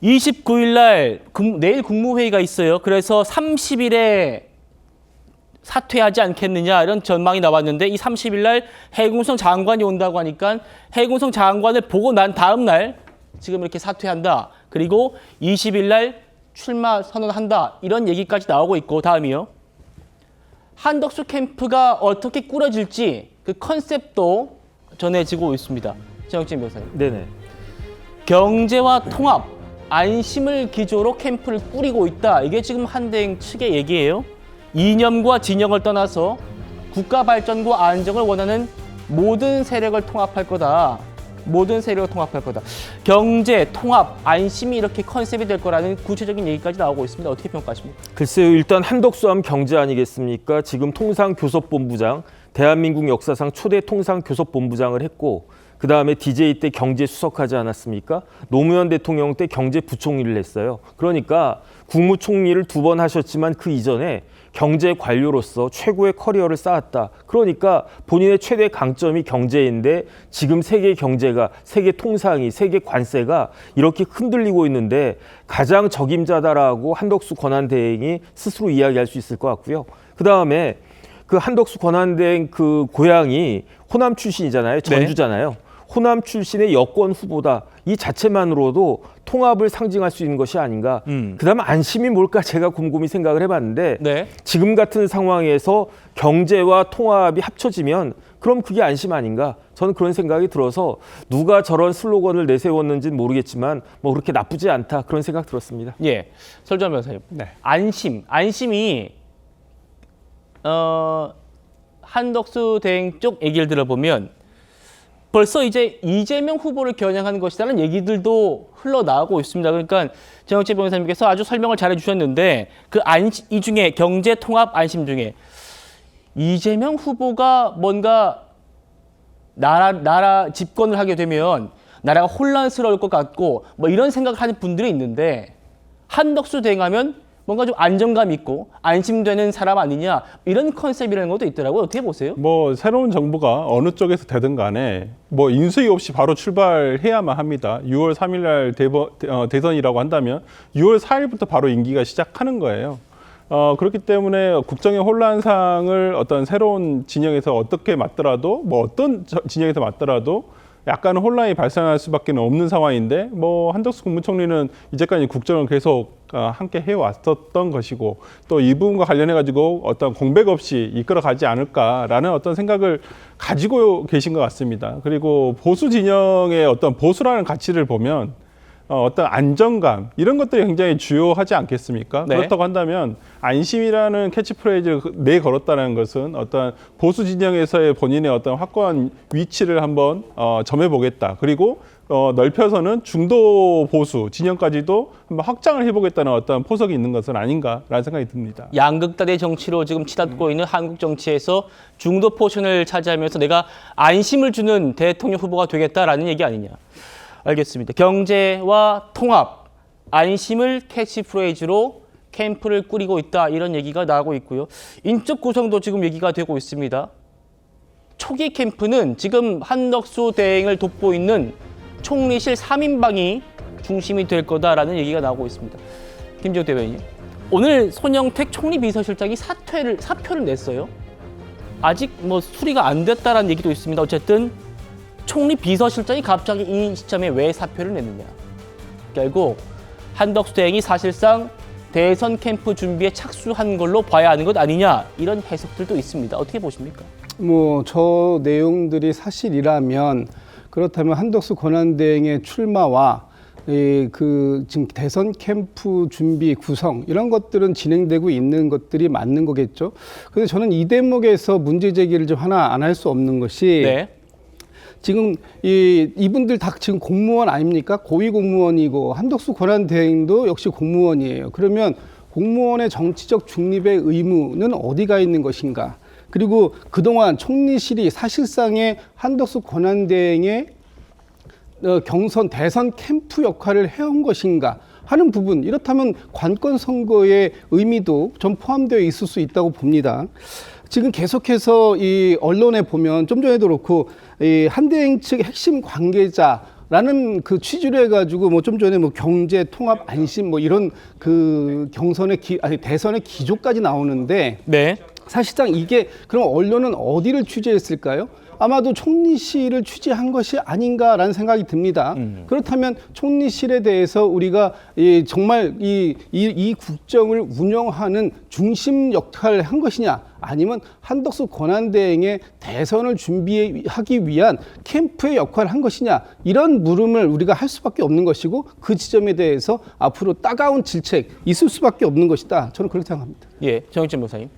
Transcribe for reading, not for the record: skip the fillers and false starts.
29일 날 내일 국무회의가 있어요. 그래서 30일에 사퇴하지 않겠느냐 이런 전망이 나왔는데 이 30일 날 해군성 장관이 온다고 하니까 해군성 장관을 보고 난 다음 날 지금 이렇게 사퇴한다. 그리고 20일 날 출마 선언한다. 이런 얘기까지 나오고 있고 다음이요. 한덕수 캠프가 어떻게 꾸려질지 그 컨셉도 전해지고 있습니다. 정혁진 변호사님. 네네. 경제와 통합, 안심을 기조로 캠프를 꾸리고 있다. 이게 지금 한대행 측의 얘기예요. 이념과 진영을 떠나서 국가 발전과 안정을 원하는 모든 세력을 통합할 거다. 모든 세력을 통합할 거다. 경제, 통합, 안심이 이렇게 컨셉이 될 거라는 구체적인 얘기까지 나오고 있습니다. 어떻게 평가하십니까? 글쎄요. 일단 한덕수 하면 경제 아니겠습니까? 지금 통상교섭본부장, 대한민국 역사상 초대 통상교섭본부장을 했고 그다음에 DJ 때 경제수석하지 않았습니까? 노무현 대통령 때 경제부총리를 했어요. 그러니까 국무총리를 2번 하셨지만 그 이전에 경제 관료로서 최고의 커리어를 쌓았다. 그러니까 본인의 최대 강점이 경제인데 지금 세계 경제가, 세계 통상이, 세계 관세가 이렇게 흔들리고 있는데 가장 적임자다라고 한덕수 권한대행이 스스로 이야기할 수 있을 것 같고요. 그다음에 그 한덕수 권한대행 그 고향이 호남 출신이잖아요. 전주잖아요. 호남 출신의 여권 후보다. 이 자체만으로도 통합을 상징할 수 있는 것이 아닌가. 그다음에 안심이 뭘까 제가 곰곰이 생각을 해봤는데 네. 지금 같은 상황에서 경제와 통합이 합쳐지면 그럼 그게 안심 아닌가. 저는 그런 생각이 들어서 누가 저런 슬로건을 내세웠는지는 모르겠지만 뭐 그렇게 나쁘지 않다. 그런 생각 들었습니다. 예, 설정 변호사님. 네. 안심이 한덕수 대행 쪽 얘기를 들어보면 벌써 이제 이재명 후보를 겨냥하는 것이라는 얘기들도 흘러나오고 있습니다. 그러니까 정혁재 변호사님께서 아주 설명을 잘 해주셨는데 이 중에 경제 통합 안심 중에 이재명 후보가 뭔가 나라 집권을 하게 되면 나라가 혼란스러울 것 같고 뭐 이런 생각을 하는 분들이 있는데 한덕수 대행하면 뭔가 좀 안정감 있고 안심되는 사람 아니냐 이런 컨셉이라는 것도 있더라고요. 어떻게 보세요? 뭐 새로운 정부가 어느 쪽에서 되든 간에 뭐 인수위 없이 바로 출발해야만 합니다. 6월 3일 날 대선이라고 한다면 6월 4일부터 바로 임기가 시작하는 거예요. 그렇기 때문에 국정의 혼란상을 어떤 새로운 진영에서 어떻게 맞더라도 뭐 어떤 진영에서 맞더라도 약간은 혼란이 발생할 수밖에 없는 상황인데 뭐 한덕수 국무총리는 이제까지 국정을 계속 함께 해왔었던 것이고 또 이 부분과 관련해 가지고 어떤 공백 없이 이끌어가지 않을까라는 어떤 생각을 가지고 계신 것 같습니다. 그리고 보수 진영의 어떤 보수라는 가치를 보면 어떤 안정감 이런 것들이 굉장히 주요하지 않겠습니까? 네. 그렇다고 한다면 안심이라는 캐치프레이즈를 내걸었다는 것은 어떤 보수 진영에서의 본인의 어떤 확고한 위치를 한번 점해보겠다. 그리고 넓혀서는 중도 보수 진영까지도 한번 확장을 해보겠다는 어떤 포석이 있는 것은 아닌가라는 생각이 듭니다. 양극단의 정치로 지금 치닫고 있는 한국 정치에서 중도 포션을 차지하면서 내가 안심을 주는 대통령 후보가 되겠다라는 얘기 아니냐. 알겠습니다. 경제와 통합, 안심을 캐치프레이즈로 캠프를 꾸리고 있다. 이런 얘기가 나오고 있고요. 인적 구성도 지금 얘기가 되고 있습니다. 초기 캠프는 지금 한덕수 대행을 돕고 있는 총리실 3인방이 중심이 될 거다라는 얘기가 나오고 있습니다. 김지욱 대변인, 오늘 손영택 총리 비서실장이 사표를 냈어요. 아직 뭐 수리가 안 됐다라는 얘기도 있습니다. 어쨌든 총리 비서실장이 갑자기 이 시점에 왜 사표를 냈느냐. 결국 한덕수 대행이 사실상 대선 캠프 준비에 착수한 걸로 봐야 하는 것 아니냐. 이런 해석들도 있습니다. 어떻게 보십니까? 뭐 저 내용들이 사실이라면 그렇다면 한덕수 권한대행의 출마와 지금 대선 캠프 준비 구성 이런 것들은 진행되고 있는 것들이 맞는 거겠죠. 그런데 저는 이 대목에서 문제 제기를 좀 하나 안 할 수 없는 것이 네. 지금 이분들 다 지금 공무원 아닙니까? 고위 공무원이고 한덕수 권한대행도 역시 공무원이에요. 그러면 공무원의 정치적 중립의 의무는 어디가 있는 것인가? 그리고 그동안 총리실이 사실상의 한덕수 권한대행의 경선 대선 캠프 역할을 해온 것인가 하는 부분, 이렇다면 관권 선거의 의미도 좀 포함되어 있을 수 있다고 봅니다. 지금 계속해서 이 언론에 보면 좀 전에도 그렇고 이 한대행 측 핵심 관계자 라는 그 취지로 해가지고 뭐 좀 전에 뭐 경제 통합 안심 뭐 이런 그 대선의 기조까지 나오는데 네. 사실상 이게 그럼 언론은 어디를 취재했을까요? 아마도 총리실을 취재한 것이 아닌가라는 생각이 듭니다. 그렇다면 총리실에 대해서 우리가 정말 이 국정을 운영하는 중심 역할을 한 것이냐, 아니면 한덕수 권한대행의 대선을 준비하기 위한 캠프의 역할을 한 것이냐, 이런 물음을 우리가 할 수밖에 없는 것이고, 그 지점에 대해서 앞으로 따가운 질책 있을 수밖에 없는 것이다. 저는 그렇게 생각합니다. 예, 정영진 목사님.